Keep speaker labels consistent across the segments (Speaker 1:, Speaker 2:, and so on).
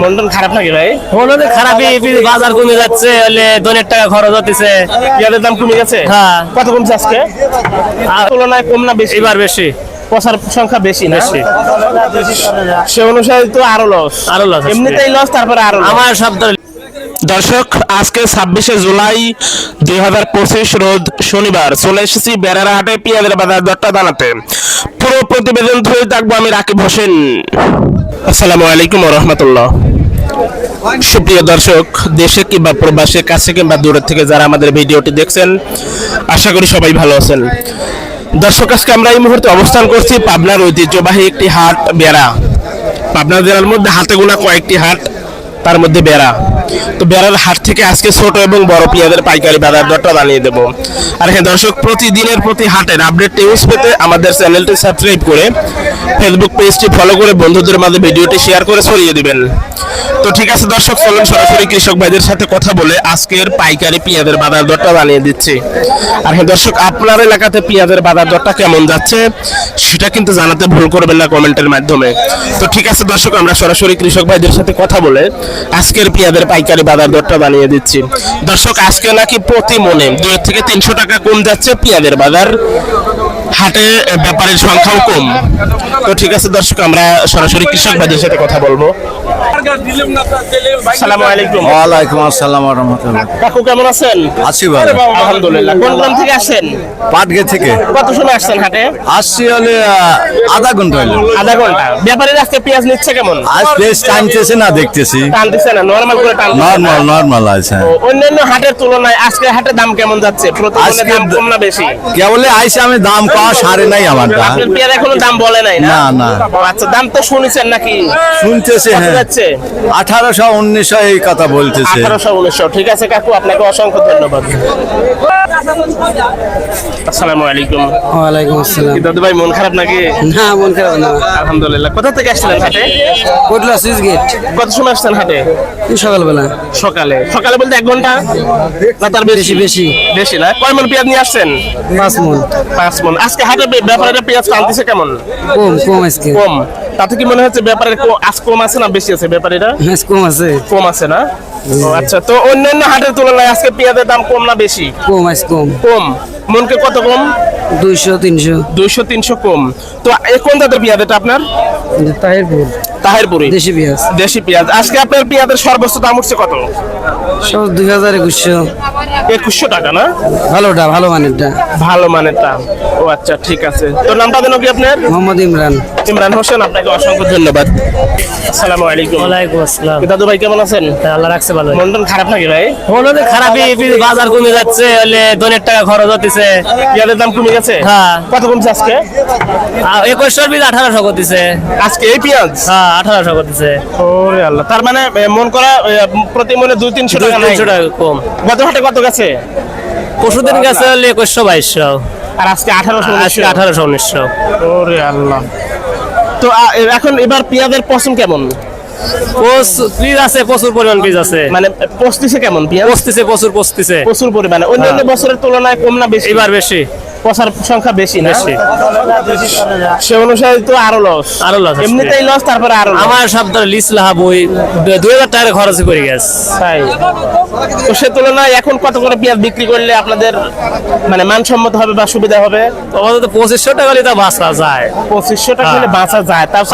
Speaker 1: মন খারাপ নাকি ভাই?
Speaker 2: মন খারাপই, বাজার কমে যাচ্ছে, দনের টাকা খরচ হতেছে,
Speaker 1: পেঁয়াজের দাম কমে গেছে।
Speaker 2: হ্যাঁ।
Speaker 1: কত কমছে আজকে? তুলনায় কম না বেশি?
Speaker 2: এবার বেশি,
Speaker 1: পচার সংখ্যা বেশি না?
Speaker 2: বেশি।
Speaker 1: সে অনুসারে তো আরো লস। এমনিতেই লস, তারপরে আরো
Speaker 2: আমার সব
Speaker 1: দর্শক, আজকে 26শে জুলাই 2025 রোজ শনিবার চলে এসেছি বেড়ার হাটে পেঁয়াজের বাজার দরটা জানাতে। পুরো প্রতিবেদন ধরে থাকবো আমি রাকিব হোসেন। আসসালামু আলাইকুম ওয়া রাহমাতুল্লাহ। সুপ্রিয় দর্শক, দেশে কিংবা প্রবাসে, কাছে কিংবা দূরের থেকে যারা আমাদের ভিডিওটি দেখছেন, আশা করি সবাই ভালো আছেন। দর্শক, আজকে আমরা এই মুহূর্তে অবস্থান করছি পাবনার ঐতিহ্যবাহী একটি হাট বেড়া। পাবনা জেলার মধ্যে হাতে গোনা কয়েকটি হাট, তার মধ্যে বেড়া। তো বেড়ার হাট থেকে আজকে ছোট এবং বড় পেঁয়াজের পাইকারি বাজার দরটা জানিয়ে দেবো। আর হ্যাঁ দর্শক, প্রতিদিনের প্রতি হাটের আপডেট নিউজ পেতে আমাদের চ্যানেলটি সাবস্ক্রাইব করে ফেসবুক পেজটি ফলো করে বন্ধুদের মাঝে ভিডিওটি শেয়ার করে ছড়িয়ে দিবেন। তো ঠিক আছে দর্শক, চলুন সরাসরি কৃষক ভাইদের সাথে কথা বলে আজকের পাইকারি পেঁয়াজের বাজার দরটা জানিয়ে দিচ্ছি। আর হ্যাঁ দর্শক, আপনার এলাকাতে পেঁয়াজের বাজার দরটা কেমন যাচ্ছে সেটা কিন্তু জানাতে ভুল করবেন না কমেন্টের মাধ্যমে। তো ঠিক আছে দর্শক, আমরা সরাসরি কৃষক ভাইদের সাথে কথা বলে আজকের পেঁয়াজের পাইকারি বাজার দরটা জানিয়ে দিচ্ছি। দর্শক, আজকে নাকি প্রতি মনে 2 থেকে 300 টাকা কম যাচ্ছে পেঁয়াজের বাজার, হাটে ব্যাপারের সংখ্যাও কম। তো ঠিক আছে দর্শক, আমরা সরাসরি কৃষক ভাইদের সাথে কথা বলবো। আসসালামু আলাইকুম।
Speaker 3: ওয়ালাইকুম আসসালাম ওয়া রাহমাতুল্লাহ।
Speaker 1: কাকু কেমন আছেন?
Speaker 3: আছি ভালো,
Speaker 1: আলহামদুলিল্লাহ। কোন গ্রাম থেকে আসেন?
Speaker 3: পাটগে থেকে।
Speaker 1: কত সময় আসছেন হাটে?
Speaker 3: আসছি হলে আধা ঘন্টা হলো।
Speaker 1: আধা ঘন্টা। ব্যাপারীরা আজকে পেঁয়াজ নিচ্ছে কেমন?
Speaker 3: আজ বেশ টানতেছে না, দেখতেছি
Speaker 1: টানতেছে না, নরমাল করে টানতেছে?
Speaker 3: নরমাল আছে।
Speaker 1: অন্যান্য হাটের তুলনায় আজকে হাটে দাম কেমন যাচ্ছে? প্রতি মনে দাম কম না বেশি?
Speaker 3: কেবলে আইসে আমি দাম পাওয়া সারে নাই আমারটা।
Speaker 1: আপনার পেঁয়াজ এখনো দাম বলে নাই না?
Speaker 3: না।
Speaker 1: আচ্ছা, দাম তো শুনেছেন নাকি?
Speaker 3: শুনতেছে,
Speaker 1: কত
Speaker 3: হ্যাঁ।
Speaker 1: যাচ্ছে?
Speaker 3: 1800 1900 এই কথা বলতেছে।
Speaker 1: 1800 1900। ঠিক আছে কাকু, আপনাকে অসংখ্য ধন্যবাদ। আসসালামু আলাইকুম।
Speaker 2: ওয়ালাইকুম আসসালাম।
Speaker 1: দাদু ভাই, মন খারাপ নাকি?
Speaker 2: না, মন খারাপ না।
Speaker 1: আলহামদুলিল্লাহ। কোথা থেকে আসছিলেন হাটে?
Speaker 2: Kotla switch gate.
Speaker 1: কত সময় আসছেন হাটে?
Speaker 2: সকালবেলা।
Speaker 1: সকালে? সকালে বলতে 1 ঘন্টা না তার বেশি? বেশি না? কয় মন পেঁয়াজ নিয়ে আসছেন?
Speaker 2: 5 মণ।
Speaker 1: 5 মন। আজকে হাটে ব্যাপারীরা পেঁয়াজ টানতেছে কেমন?
Speaker 2: কম আজকে।
Speaker 1: কম। তাতে কি মনে হচ্ছে ব্যাপারে আজ কম আছে না বেশি আছে ব্যাপারীরা?
Speaker 2: কম আছে।
Speaker 1: কম আছে না? ও আচ্ছা। তো অন্যান্য হাটের তুলনায় আজকে পেঁয়াজের দাম কম না বেশি?
Speaker 2: কম।
Speaker 1: কম। মনকে কত কম?
Speaker 2: 200 300।
Speaker 1: 200 300 কম। তো কোন জাতের পেঁয়াজ এটা আপনার? তাহিরপুরি। দেশি পেঁয়াজ। আজকে আপনার পেঁয়াজের সর্বোচ্চ দাম উঠছে কত?
Speaker 2: সব 2000 2100।
Speaker 1: 2100 টাকা না?
Speaker 2: ভালো মানেরটা।
Speaker 1: ভালো মানেরটা। ও আচ্ছা, ঠিক আছে। তো নামটা দেন কি আপনার?
Speaker 2: মোহাম্মদ
Speaker 1: ইমরান হোসেন। আপনাকে অসংখ্য ধন্যবাদ। আসসালামু আলাইকুম।
Speaker 2: ওয়ালাইকুম আসসালাম।
Speaker 1: দাদু ভাই কেমন আছেন?
Speaker 2: আল্লাহ রাখছে ভালো।
Speaker 1: মন খারাপ নাকি ভাই?
Speaker 2: মন খারাপই, বাজার কমে যাচ্ছে, দনের টাকা খরচ হতেছে,
Speaker 1: পেঁয়াজের দাম কমে গেছে।
Speaker 2: হ্যাঁ।
Speaker 1: কত কমছে আজকে?
Speaker 2: 2100 বীজ 1800 করতেছে
Speaker 1: আজকে এই পেঁয়াজ?
Speaker 2: হ্যাঁ, 1800 করতেছে।
Speaker 1: ওরে আল্লাহ। তার মানে মন করা প্রতি মনে 200-300 টাকা নাই?
Speaker 2: 300 টাকা কম।
Speaker 1: গত হাটে কত গেছে?
Speaker 2: পরশুদিন গেছে 2100 2200।
Speaker 1: আর আজকে 1800
Speaker 2: 1800 1900।
Speaker 1: ওরে আল্লাহ। তো এখন এবার পেঁয়াজের পছন্দ কেমন?
Speaker 2: বীজ আছে, প্রচুর পরিমাণ বীজ আছে।
Speaker 1: মানে পচতেছে কেমন পেঁয়াজ?
Speaker 2: পচতেছে
Speaker 1: প্রচুর পরিমাণে। অন্যান্য বছরের তুলনায় কম না বেশি?
Speaker 2: এবার বেশি।
Speaker 1: পচার সংখ্যা বেশি না? সে অনুসারে তো আরো লস। এমনিতেই লস, তারপরে আরো loss।
Speaker 2: আমার সব লিস্ট লাভ ওই 2000 টাকা খরচ করে গেছে।
Speaker 1: তাই? তো সে তুলনায় এখন কত করে পেঁয়াজ বিক্রি করলে আপনাদের মানে মানসম্মত হবে বা সুবিধা হবে?
Speaker 2: অন্তত 2500 টাকা হলে তা বাঁচা যায়।
Speaker 1: 2500 টাকা হলে বাঁচা যায়। তাও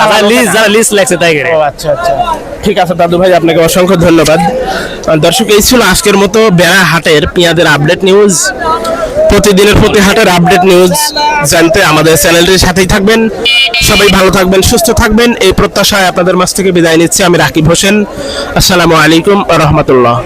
Speaker 2: যারা লিস্ট লাগছে তাই করে।
Speaker 1: ও আচ্ছা। ঠিক আছে দাদু ভাই, আপনাকে অসংখ্য ধন্যবাদ। দর্শক, এই ছিল আজকের মতো বেড়া হাটের পেঁয়াজের আপডেট নিউজ। প্রতিদিনের প্রতি হাটের আপডেট নিউজ জানতে আমাদের চ্যানেলটির সাথেই থাকবেন। সবাই ভালো থাকবেন, সুস্থ থাকবেন, এই প্রত্যাশায় আপনাদের মাঝ থেকে বিদায় নিচ্ছি আমি রাকিব হোসেন। আসসালামু আলাইকুম ওয়া রাহমাতুল্লাহ।